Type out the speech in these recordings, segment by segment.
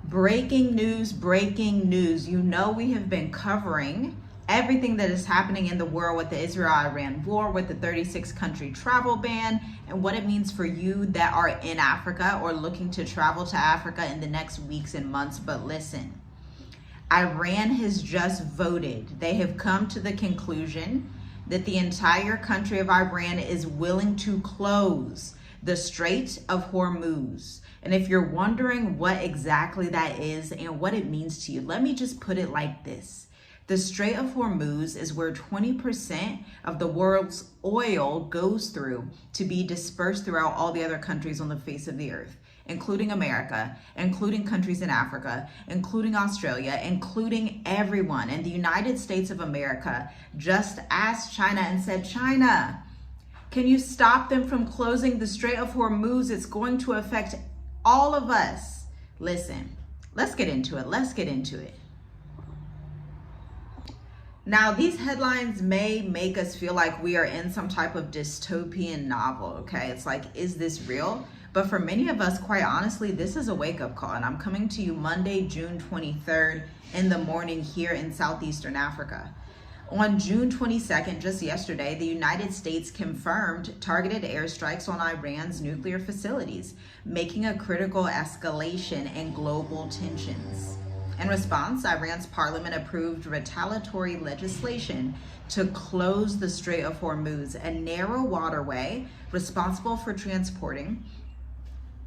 Breaking news, breaking news. You know, we have been covering everything that is happening in the world with the Israel-Iran war, with the 36-country travel ban, and what it means for you that are in Africa or looking to travel to Africa in the next weeks and months. But listen, Iran has just voted. They have come to the conclusion that the entire country of Iran is willing to close the Strait of Hormuz. And if you're wondering what exactly that is and what it means to you, let me just put it like this. The Strait of Hormuz is where 20% of the world's oil goes through to be dispersed throughout all the other countries on the face of the earth, including America, including countries in Africa, including Australia, including everyone. And the United States of America just asked China and said, China, can you stop them from closing the Strait of Hormuz? It's going to affect all of us. Listen, let's get into it. Let's get into it. Now, these headlines may make us feel like we are in some type of dystopian novel, okay? It's like, is this real? But for many of us, quite honestly, this is a wake-up call. And I'm coming to you Monday, June 23rd in the morning here in Southeastern Africa. On June 22nd, just yesterday, the United States confirmed targeted airstrikes on Iran's nuclear facilities, making a critical escalation in global tensions. In response, Iran's parliament approved retaliatory legislation to close the Strait of Hormuz, a narrow waterway responsible for transporting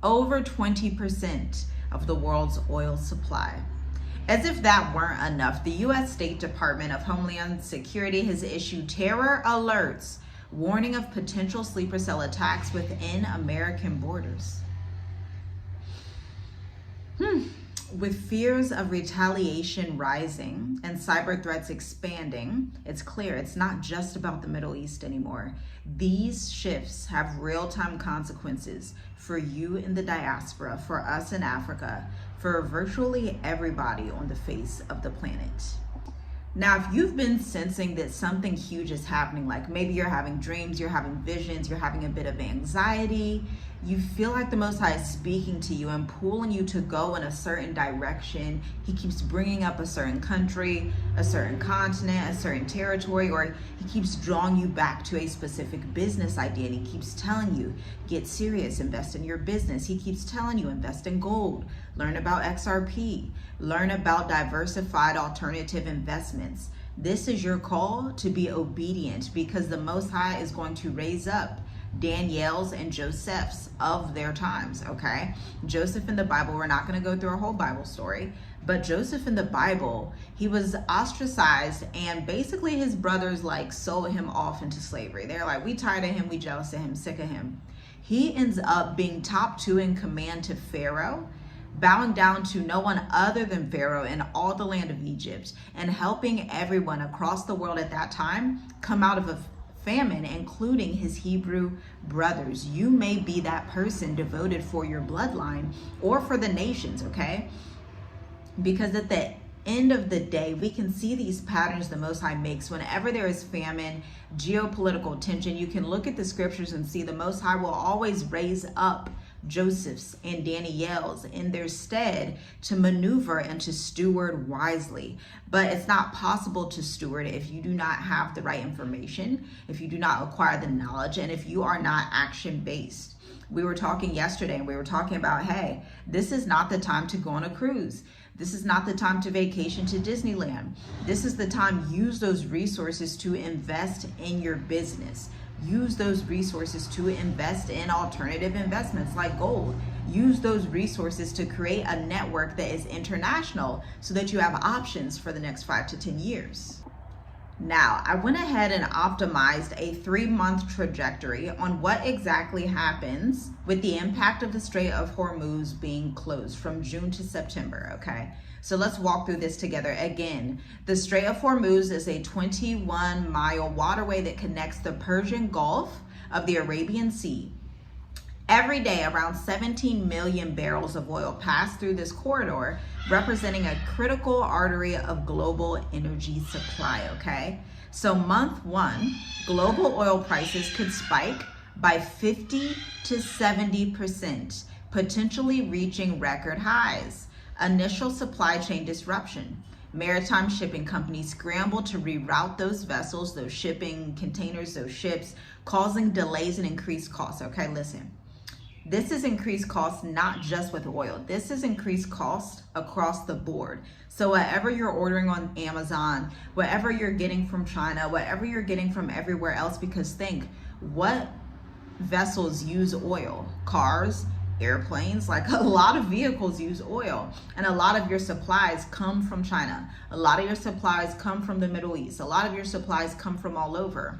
over 20% of the world's oil supply. As if that weren't enough, the U.S. State Department of Homeland Security has issued terror alerts, warning of potential sleeper cell attacks within American borders. With fears of retaliation rising and cyber threats expanding, it's clear it's not just about the Middle East anymore. These shifts have real-time consequences for you in the diaspora, for us in Africa, for virtually everybody on the face of the planet. Now, if you've been sensing that something huge is happening, like maybe you're having dreams, you're having visions, you're having a bit of anxiety, you feel like the Most High is speaking to you and pulling you to go in a certain direction. He keeps bringing up a certain country, a certain continent, a certain territory, or he keeps drawing you back to a specific business idea. And he keeps telling you, get serious, invest in your business. He keeps telling you, invest in gold, learn about XRP, learn about diversified alternative investments. This is your call to be obedient, because the Most High is going to raise up Daniel's and Joseph's of their times, okay? Joseph in the Bible, we're not going to go through a whole Bible story, but Joseph in the Bible, he was ostracized, and basically his brothers like sold him off into slavery. They're like, we tired of him, we jealous of him, sick of him. He ends up being top 2 in command to Pharaoh, bowing down to no one other than Pharaoh in all the land of Egypt, and helping everyone across the world at that time come out of a famine, including his Hebrew brothers. You may be that person devoted for your bloodline or for the nations, okay? Because at the end of the day, we can see these patterns the Most High makes whenever there is famine, geopolitical tension. You can look at the scriptures and see the Most High will always raise up Joseph's and Daniel's in their stead to maneuver and to steward wisely. But it's not possible to steward if you do not have the right information, if you do not acquire the knowledge, and if you are not action-based. We were talking yesterday and we were talking about, hey, this is not the time to go on a cruise. This is not the time to vacation to Disneyland. This is the time, use those resources to invest in your business. Use those resources to invest in alternative investments like gold. Use those resources to create a network that is international so that you have options for the next 5 to 10 years. Now, I went ahead and optimized a 3-month trajectory on what exactly happens with the impact of the Strait of Hormuz being closed from June to September, okay? So let's walk through this together. Again, the Strait of Hormuz is a 21-mile waterway that connects the Persian Gulf of the Arabian Sea. Every day, around 17 million barrels of oil pass through this corridor, representing a critical artery of global energy supply, okay? So month 1, global oil prices could spike by 50 to 70%, potentially reaching record highs. Initial supply chain disruption. Maritime shipping companies scramble to reroute those vessels, those shipping containers, those ships, causing delays and increased costs. Okay, listen. This is increased costs not just with oil. This is increased cost across the board. So whatever you're ordering on Amazon, whatever you're getting from China, whatever you're getting from everywhere else, because think, what vessels use oil? Cars, airplanes, like a lot of vehicles use oil, and a lot of your supplies come from China. A lot of your supplies come from the Middle East. A lot of your supplies come from all over.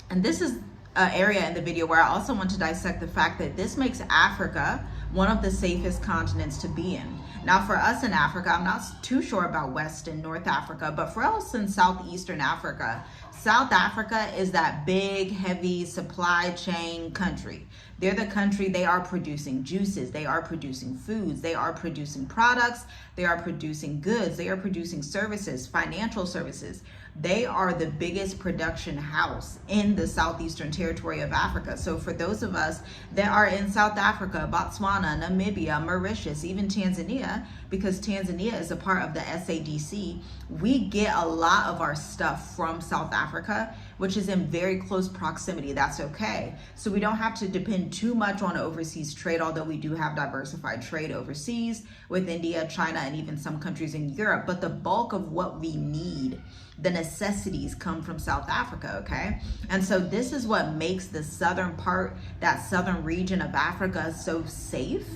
And this is an area in the video where I also want to dissect the fact that this makes Africa one of the safest continents to be in. Now for us in Africa, I'm not too sure about West and North Africa, but for us in Southeastern Africa, South Africa is that big, heavy supply chain country. They're the country, they are producing juices, they are producing foods, they are producing products, they are producing goods, they are producing services, financial services. They are the biggest production house in the Southeastern Territory of Africa. So for those of us that are in South Africa, Botswana, Namibia, Mauritius, even Tanzania, because Tanzania is a part of the SADC, we get a lot of our stuff from South Africa, which is in very close proximity. That's okay. So we don't have to depend too much on overseas trade, although we do have diversified trade overseas with India, China, and even some countries in Europe. But the bulk of what we need, the necessities, come from South Africa, okay? And so this is what makes the southern part, that southern region of Africa, so safe,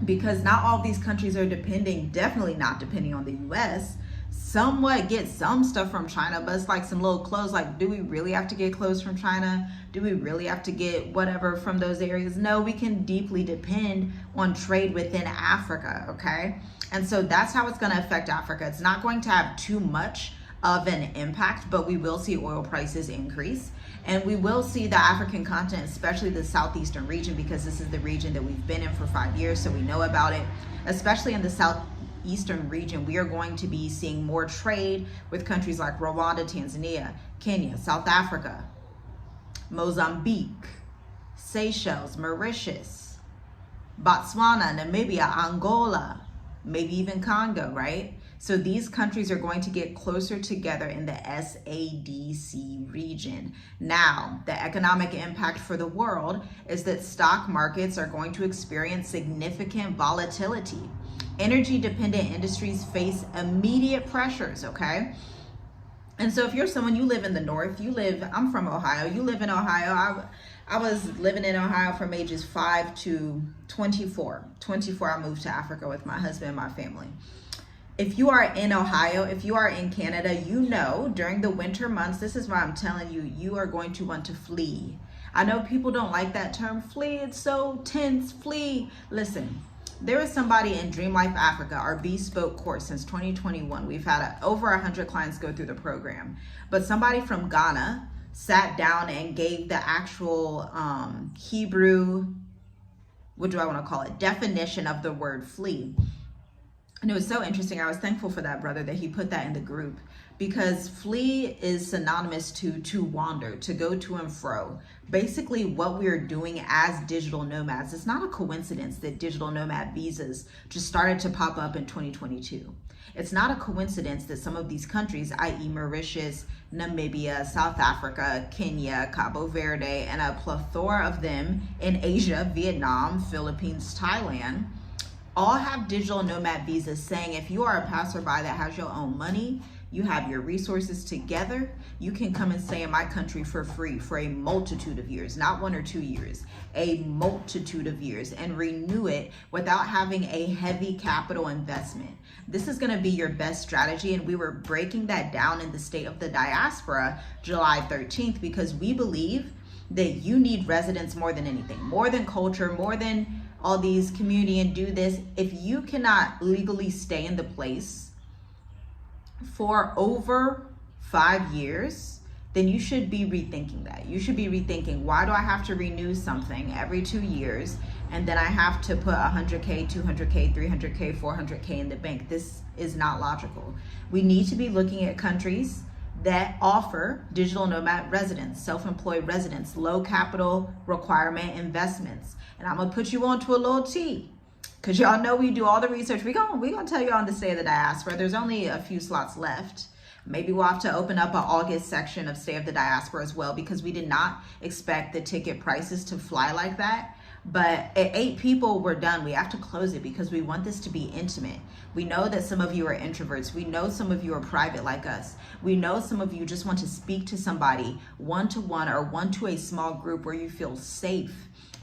because not all these countries are definitely not depending on the US. Somewhat get some stuff from China, but it's like some little clothes. Like, do we really have to get clothes from China? Do we really have to get whatever from those areas? No, we can deeply depend on trade within Africa, okay? And so that's how it's going to affect Africa. It's not going to have too much of an impact, but we will see oil prices increase. And we will see the African continent, especially the southeastern region, because this is the region that we've been in for 5 years, so we know about it. Especially in the southeastern region, we are going to be seeing more trade with countries like Rwanda, Tanzania, Kenya, South Africa, Mozambique, Seychelles, Mauritius, Botswana, Namibia, Angola, maybe even Congo, right? So these countries are going to get closer together in the SADC region. Now, the economic impact for the world is that stock markets are going to experience significant volatility. Energy-dependent industries face immediate pressures, okay? And so if you're someone, you live in the north, I'm from Ohio, you live in Ohio. I was living in Ohio from ages 5 to 24. 24, I moved to Africa with my husband and my family. If you are in Ohio, if you are in Canada, you know during the winter months, this is why I'm telling you, you are going to want to flee. I know people don't like that term, flee, it's so tense, flee. Listen, there is somebody in Dream Life Africa, our bespoke course since 2021. We've had over 100 clients go through the program. But somebody from Ghana sat down and gave the actual Hebrew, what do I want to call it, definition of the word flee. And it was so interesting. I was thankful for that brother that he put that in the group, because flee is synonymous to wander, to go to and fro. Basically what we are doing as digital nomads, it's not a coincidence that digital nomad visas just started to pop up in 2022. It's not a coincidence that some of these countries, i.e. Mauritius, Namibia, South Africa, Kenya, Cabo Verde, and a plethora of them in Asia, Vietnam, Philippines, Thailand, all have digital nomad visas saying if you are a passerby that has your own money, you have your resources together, you can come and stay in my country for free for a multitude of years, not 1 or 2 years, a multitude of years, and renew it without having a heavy capital investment. This is going to be your best strategy, and we were breaking that down in the State of the Diaspora July 13th, because we believe that you need residence more than anything, more than culture, more than all these community and do this. If you cannot legally stay in the place for over 5 years, then you should be rethinking that. You should be rethinking, why do I have to renew something every 2 years and then I have to put 100K, 200K, 300K, 400K in the bank? This is not logical. We need to be looking at countries that offer digital nomad residents, self-employed residents, low capital requirement investments. And I'm gonna put you onto a little tea. because y'all know we do all the research. We gonna tell you on the State of the Diaspora. There's only a few slots left. Maybe we'll have to open up an August section of State of the Diaspora as well, because we did not expect the ticket prices to fly like that. But at 8 people, we're done. We have to close it because we want this to be intimate. We know that some of you are introverts. We know some of you are private like us. We know some of you just want to speak to somebody one-to-one or one to a small group where you feel safe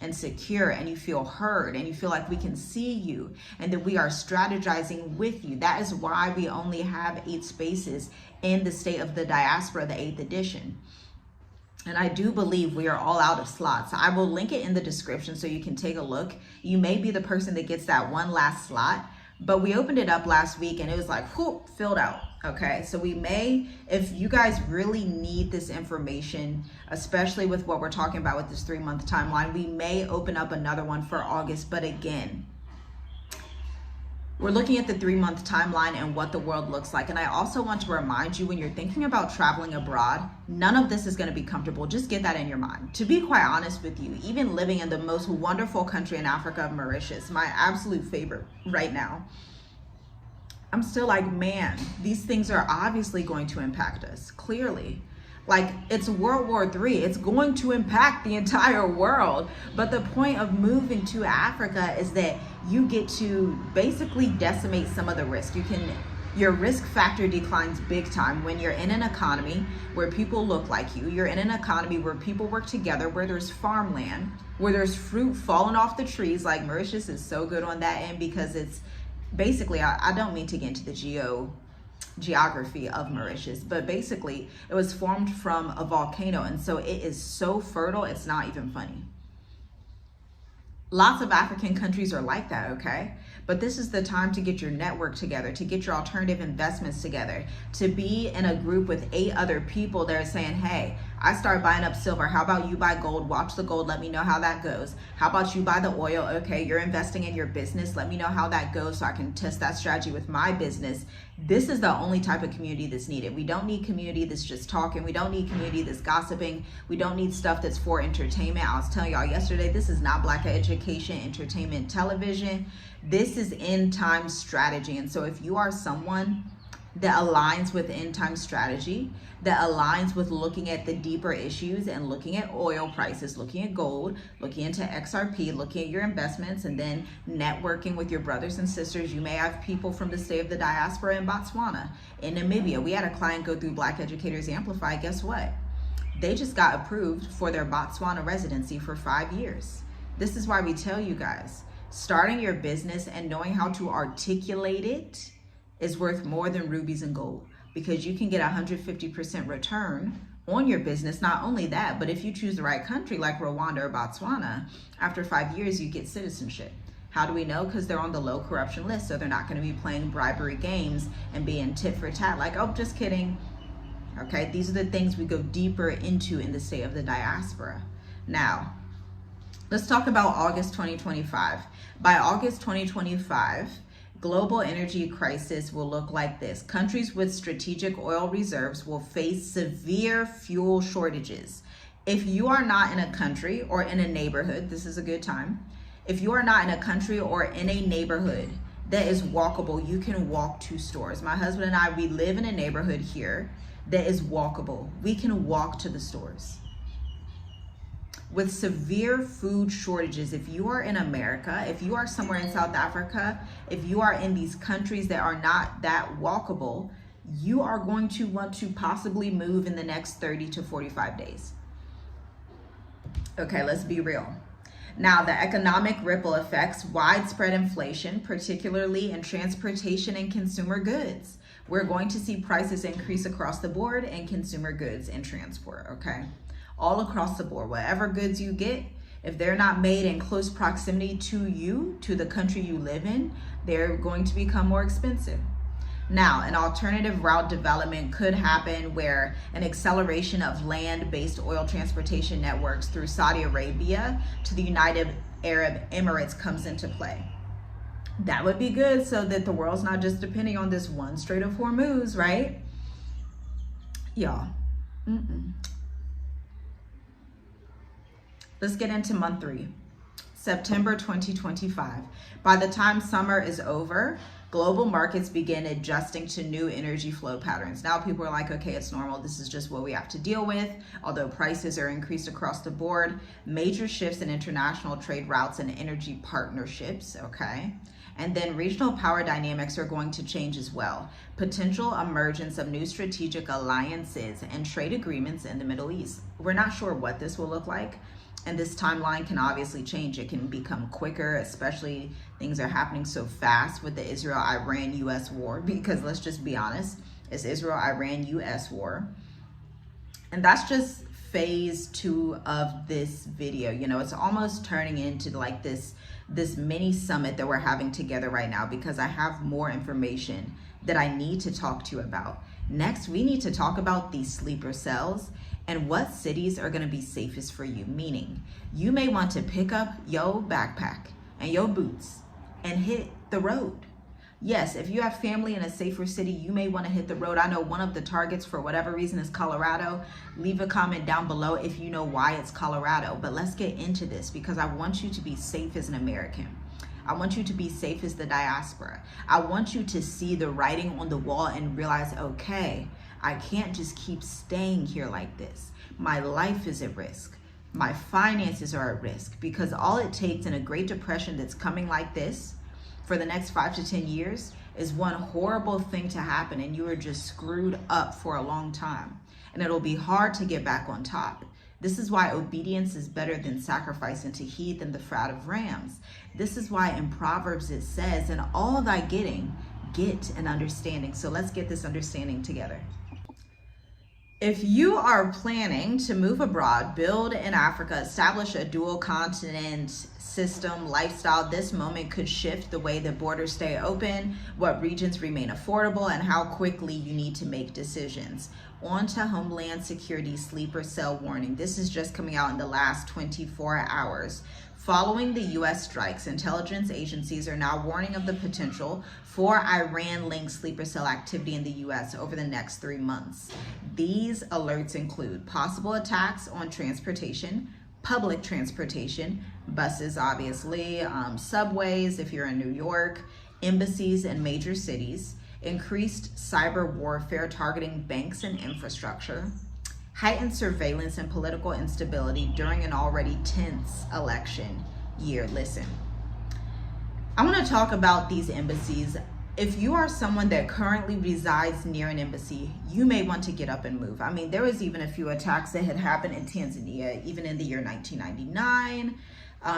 and secure and you feel heard and you feel like we can see you and that we are strategizing with you. That is why we only have 8 spaces in the State of the Diaspora, the 8th edition. And I do believe we are all out of slots. I will link it in the description so you can take a look. You may be the person that gets that one last slot, but we opened it up last week and it was like, whoop, filled out. Okay, so we may, if you guys really need this information, especially with what we're talking about with this 3-month timeline, we may open up another one for August. But again, we're looking at the 3-month timeline and what the world looks like. And I also want to remind you, when you're thinking about traveling abroad, none of this is going to be comfortable. Just get that in your mind. To be quite honest with you, even living in the most wonderful country in Africa, Mauritius, my absolute favorite right now, I'm still like, man, these things are obviously going to impact us, clearly. Like, it's World War III. It's going to impact the entire world. But the point of moving to Africa is that you get to basically decimate some of the risk. Your risk factor declines big time when you're in an economy where people look like you. You're in an economy where people work together, where there's farmland, where there's fruit falling off the trees. Like, Mauritius is so good on that end because it's basically, I don't mean to get into the geography of Mauritius, but basically it was formed from a volcano, and so it is so fertile, it's not even funny. Lots of African countries are like that, okay? But this is the time to get your network together, to get your alternative investments together, to be in a group with 8 other people that are saying, hey, I start buying up silver. How about you buy gold? Watch the gold. Let me know how that goes. How about you buy the oil? Okay, you're investing in your business. Let me know how that goes so I can test that strategy with my business. This is the only type of community that's needed. We don't need community that's just talking. We don't need community that's gossiping. We don't need stuff that's for entertainment. I was telling y'all yesterday, this is not Black education, entertainment, television. This is end time strategy. And so if you are someone that aligns with end time strategy, that aligns with looking at the deeper issues and looking at oil prices, looking at gold, looking into XRP, looking at your investments, and then networking with your brothers and sisters. You may have people from the State of the Diaspora in Botswana, in Namibia. We had a client go through Black Educators Amplify. Guess what? They just got approved for their Botswana residency for 5 years. This is why we tell you guys, starting your business and knowing how to articulate it is worth more than rubies and gold, because you can get 150% return on your business. Not only that, but if you choose the right country like Rwanda or Botswana, after 5 years, you get citizenship. How do we know? Because they're on the low corruption list. So they're not going to be playing bribery games and being tit for tat like, oh, just kidding. Okay, these are the things we go deeper into in the State of the Diaspora. Now, let's talk about August 2025. By August 2025, global energy crisis will look like this. Countries with strategic oil reserves will face severe fuel shortages. If you are not in a country or in a neighborhood, this is a good time. If you are not in a country or in a neighborhood that is walkable, you can walk to stores. My husband and I, we live in a neighborhood here that is walkable. We can walk to the stores. With severe food shortages, if you are in America, if you are somewhere in South Africa, if you are in these countries that are not that walkable, you are going to want to possibly move in the next 30 to 45 days. Okay, let's be real. Now, the economic ripple effects, widespread inflation, particularly in transportation and consumer goods. We're going to see prices increase across the board in consumer goods and transport, okay? All across the board, whatever goods you get, if they're not made in close proximity to you, to the country you live in, they're going to become more expensive. Now, an alternative route development could happen where an acceleration of land-based oil transportation networks through Saudi Arabia to the United Arab Emirates comes into play. That would be good so that the world's not just depending on this one Strait of Hormuz, right? Y'all. Let's get into month 3. September 2025. By the time summer is over, global markets begin adjusting to new energy flow patterns. Now people are like, okay, it's normal. This is just what we have to deal with. Although prices are increased across the board, major shifts in international trade routes and energy partnerships, okay? And then regional power dynamics are going to change as well. Potential emergence of new strategic alliances and trade agreements in the Middle East. We're not sure what this will look like. And this timeline can obviously change. It can become quicker, especially things are happening so fast with the Israel-Iran-US war, because let's just be honest, it's Israel-Iran-US war. And that's just phase 2 of this video. You know, it's almost turning into like this mini summit that we're having together right now, because I have more information that I need to talk to you about. Next, we need to talk about these sleeper cells and what cities are going to be safest for you. Meaning, you may want to pick up your backpack and your boots and hit the road. Yes, if you have family in a safer city, you may want to hit the road. I know one of the targets for whatever reason is Colorado. Leave a comment down below if you know why it's Colorado. But let's get into this, because I want you to be safe as an American. I want you to be safe as the diaspora. I want you to see the writing on the wall and realize, okay, I can't just keep staying here like this. My life is at risk. My finances are at risk, because all it takes in a Great Depression that's coming like this for the next 5 to 10 years is one horrible thing to happen, and you are just screwed up for a long time. And it'll be hard to get back on top. This is why obedience is better than sacrifice, and to heed than the fat of rams. This is why in Proverbs it says, in all thy getting, get an understanding. So let's get this understanding together. If you are planning to move abroad, build in Africa, establish a dual continent system, lifestyle, this moment could shift the way that borders stay open, what regions remain affordable, and how quickly you need to make decisions. On to Homeland Security sleeper cell warning. This is just coming out in the last 24 hours. Following the U.S. strikes, intelligence agencies are now warning of the potential for Iran-linked sleeper cell activity in the U.S. over the next 3 months. These alerts include possible attacks on transportation, public transportation, buses obviously, subways if you're in New York, embassies in major cities, increased cyber warfare targeting banks and infrastructure, heightened surveillance and political instability during an already tense election year. Listen, I want to talk about these embassies. If you are someone that currently resides near an embassy, you may want to get up and move. I mean, there was even a few attacks that had happened in Tanzania, even in the year 1999.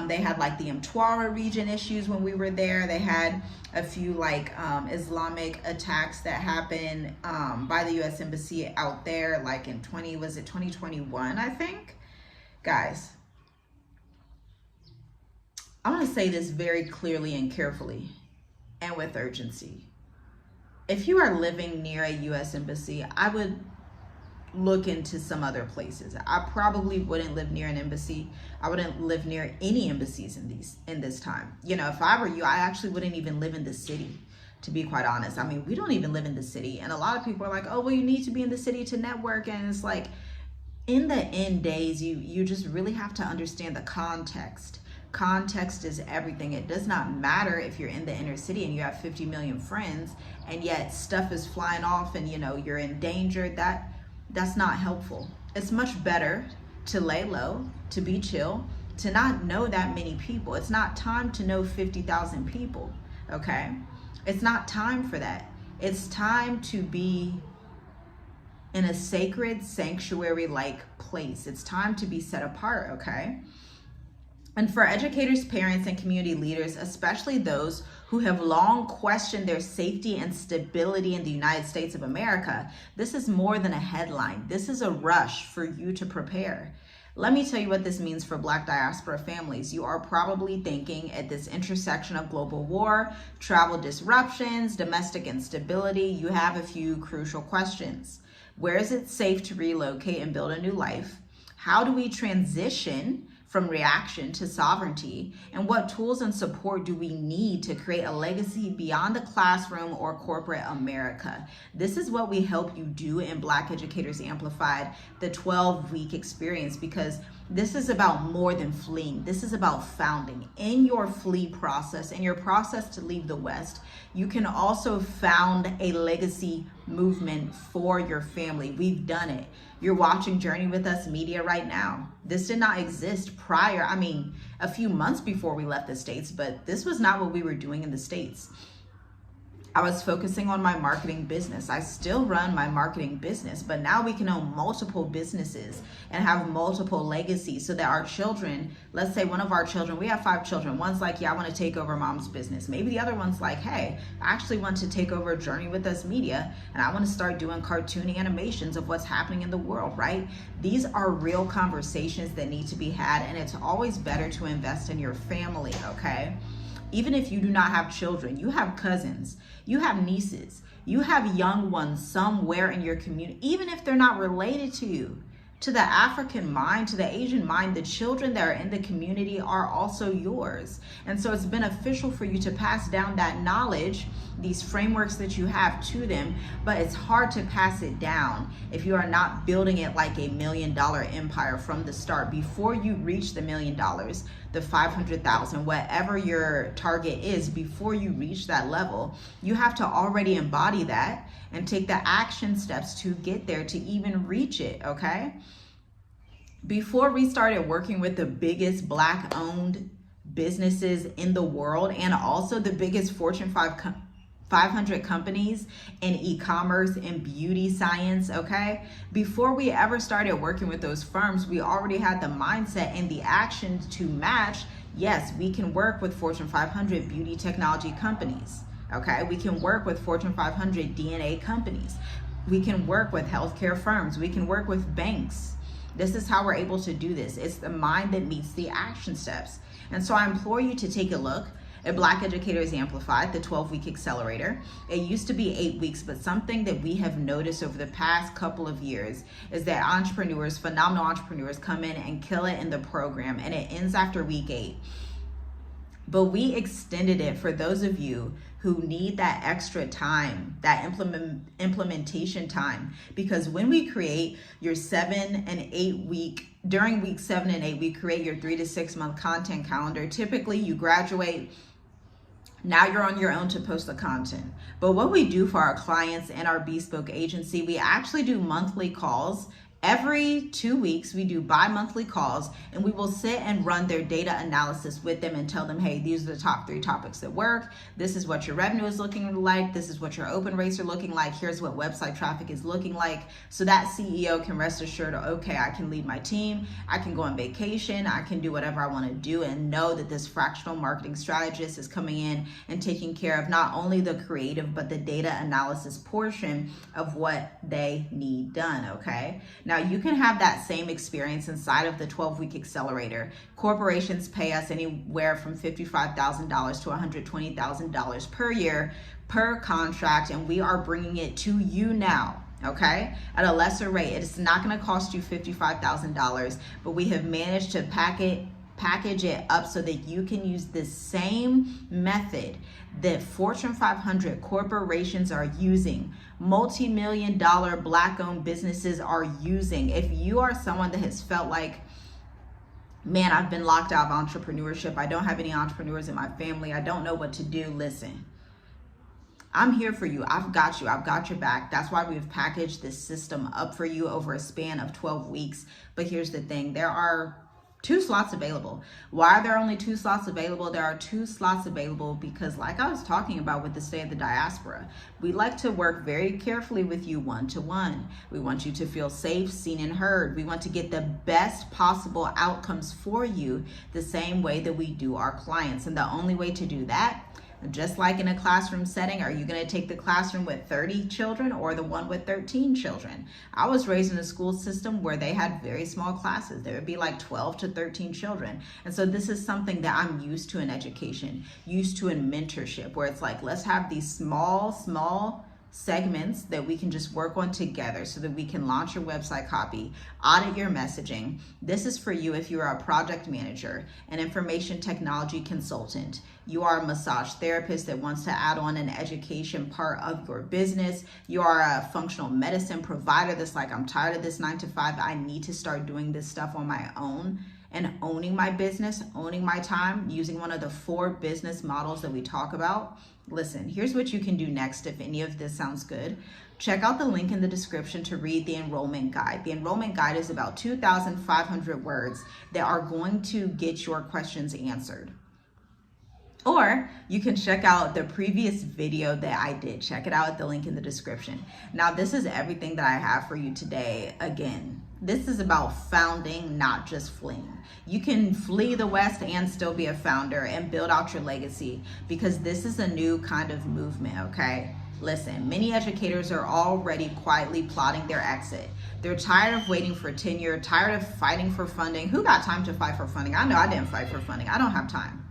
They had like the Mtwara region issues when we were there. They had a few like Islamic attacks that happened by the U.S. Embassy out there, like in 2021, I think. Guys, I want to say this very clearly and carefully and with urgency. If you are living near a U.S. Embassy, I would look into some other places. I probably wouldn't live near an embassy. I wouldn't live near any embassies in this time. You know, if I were you, I actually wouldn't even live in the city, to be quite honest. I mean, we don't even live in the city. And a lot of people are like, oh, well, you need to be in the city to network. And it's like, in the end days, you just really have to understand the context. Context is everything. It does not matter if you're in the inner city and you have 50 million friends and yet stuff is flying off and, you know, you're in danger. That's not helpful. It's much better to lay low, to be chill, to not know that many people. It's not time to know 50,000 people, okay? It's not time for that. It's time to be in a sacred sanctuary-like place. It's time to be set apart, okay? And for educators, parents, and community leaders, especially those who have long questioned their safety and stability in the United States of America, this is more than a headline. This is a rush for you to prepare. Let me tell you what this means for Black diaspora families. You are probably thinking at this intersection of global war, travel disruptions, domestic instability, you have a few crucial questions. Where is it safe to relocate and build a new life? How do we transition from reaction to sovereignty? And what tools and support do we need to create a legacy beyond the classroom or corporate America? This is what we help you do in Black Educators Amplified, the 12-week experience, because This is about more than fleeing. This is about founding. In your flee process, in your process to leave the West, you can also found a legacy movement for your family. We've done it. You're watching Journey with Us Media right now. This did not exist prior, a few months before we left the States, but this was not what we were doing in the States. I was focusing on my marketing business. I still run my marketing business, but now we can own multiple businesses and have multiple legacies so that our children, let's say one of our children, we have 5 children. One's like, yeah, I want to take over mom's business. Maybe the other one's like, hey, I actually want to take over Journey with Us Media and I want to start doing cartoony animations of what's happening in the world, right? These are real conversations that need to be had, and it's always better to invest in your family, okay? Even if you do not have children, you have cousins, you have nieces, you have young ones somewhere in your community, even if they're not related to you. To the African mind, to the Asian mind, the children that are in the community are also yours. And so it's beneficial for you to pass down that knowledge, these frameworks that you have, to them, but it's hard to pass it down if you are not building it like $1 million empire from the start. Before you reach the $1 million, the 500,000, whatever your target is, before you reach that level, you have to already embody that and take the action steps to get there, to even reach it, okay? Before we started working with the biggest Black-owned businesses in the world and also the biggest Fortune 500 companies in e-commerce and beauty science, okay? Before we ever started working with those firms, we already had the mindset and the actions to match. Yes, we can work with Fortune 500 beauty technology companies, okay? We can work with Fortune 500 DNA companies. We can work with healthcare firms. We can work with banks. This is how we're able to do this. It's the mind that meets the action steps. And so I implore you to take a look at Black Educators Amplified, the 12-week accelerator. It used to be 8 weeks, but something that we have noticed over the past couple of years is that entrepreneurs, phenomenal entrepreneurs, come in and kill it in the program, and it ends after week 8. But we extended it for those of you who need that extra time, that implementation time. Because when we create your 7 and 8 week, during week 7 and 8, we create your 3 to 6 month content calendar. Typically you graduate, now you're on your own to post the content. But what we do for our clients and our bespoke agency, we actually do monthly calls. Every 2 weeks, we do bi-monthly calls, and we will sit and run their data analysis with them and tell them, hey, these are the top 3 topics that work. This is what your revenue is looking like. This is what your open rates are looking like. Here's what website traffic is looking like. So that CEO can rest assured, okay, I can lead my team. I can go on vacation. I can do whatever I want to do, and know that this fractional marketing strategist is coming in and taking care of not only the creative, but the data analysis portion of what they need done, okay? Now, you can have that same experience inside of the 12-week accelerator. Corporations pay us anywhere from $55,000 to $120,000 per year per contract, and we are bringing it to you now, okay, at a lesser rate. It's not going to cost you $55,000, but we have managed to package it up so that you can use the same method that Fortune 500 corporations are using, multi-million-dollar Black-owned businesses are using. If you are someone that has felt like, man, I've been locked out of entrepreneurship, I don't have any entrepreneurs in my family, I don't know what to do, listen, I'm here for you. I've got you. I've got your back. That's why we've packaged this system up for you over a span of 12 weeks. But here's the thing, there are 2 slots available. Why are there only 2 slots available? There are 2 slots available because, like I was talking about with the State of the Diaspora, we like to work very carefully with you one-to-one. We want you to feel safe, seen, and heard. We want to get the best possible outcomes for you the same way that we do our clients. And the only way to do that, just like in a classroom setting, are you going to take the classroom with 30 children or the one with 13 children? I was raised in a school system where they had very small classes. There would be like 12 to 13 children. And so this is something that I'm used to in education, used to in mentorship, where it's like, let's have these small segments that we can just work on together so that we can launch your website copy, audit your messaging. This is for you if you are a project manager, an information technology consultant, you are a massage therapist that wants to add on an education part of your business, you are a functional medicine provider that's like, I'm tired of this 9 to 5, I need to start doing this stuff on my own and owning my business, owning my time, using one of the 4 business models that we talk about. Listen, here's what you can do next if any of this sounds good. Check out the link in the description to read the enrollment guide. The enrollment guide is about 2,500 words that are going to get your questions answered. Or you can check out the previous video that I did. Check it out at the link in the description. Now, this is everything that I have for you today. Again, this is about founding, not just fleeing. You can flee the West and still be a founder and build out your legacy, because this is a new kind of movement, okay? Listen, many educators are already quietly plotting their exit. They're tired of waiting for tenure, tired of fighting for funding. Who got time to fight for funding? I know I didn't fight for funding. I don't have time.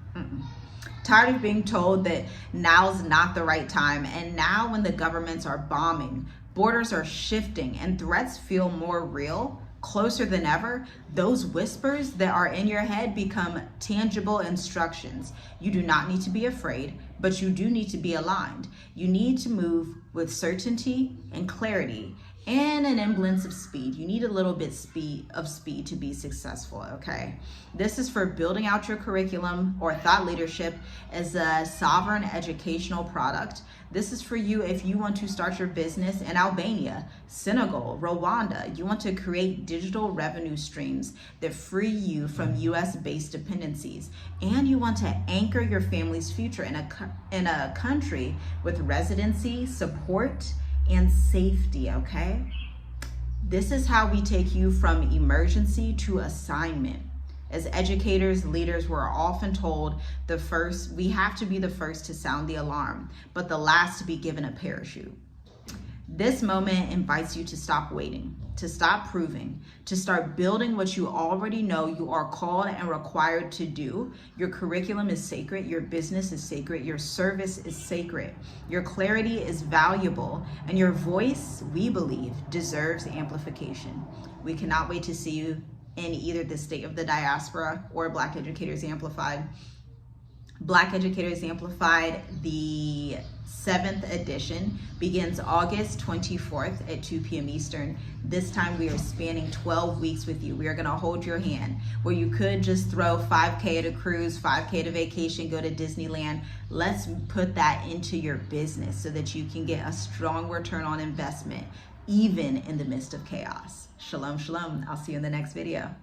Tired of being told that now's not the right time. And now when the governments are bombing, borders are shifting, and threats feel more real, closer than ever, those whispers that are in your head become tangible instructions. You do not need to be afraid, but you do need to be aligned. You need to move with certainty and clarity and an semblance of speed. You need a little bit of speed to be successful, okay? This is for building out your curriculum or thought leadership as a sovereign educational product. This is for you if you want to start your business in Albania, Senegal, Rwanda. You want to create digital revenue streams that free you from US-based dependencies. And you want to anchor your family's future in a country with residency, support, and safety, okay? This is how we take you from emergency to assignment. As educators, leaders, we're often told we have to be the first to sound the alarm, but the last to be given a parachute. This moment invites you to stop waiting, to stop proving, to start building what you already know you are called and required to do. Your curriculum is sacred, your business is sacred, your service is sacred, your clarity is valuable, and your voice, we believe, deserves amplification. We cannot wait to see you in either the State of the Diaspora or Black Educators Amplified. Black Educators Amplified, the 7th edition, begins August 24th at 2 p.m. Eastern. This time we are spanning 12 weeks with you. We are going to hold your hand. Where you could just throw $5K at a cruise, $5K to vacation, go to Disneyland. Let's put that into your business so that you can get a strong return on investment, even in the midst of chaos. Shalom, shalom. I'll see you in the next video.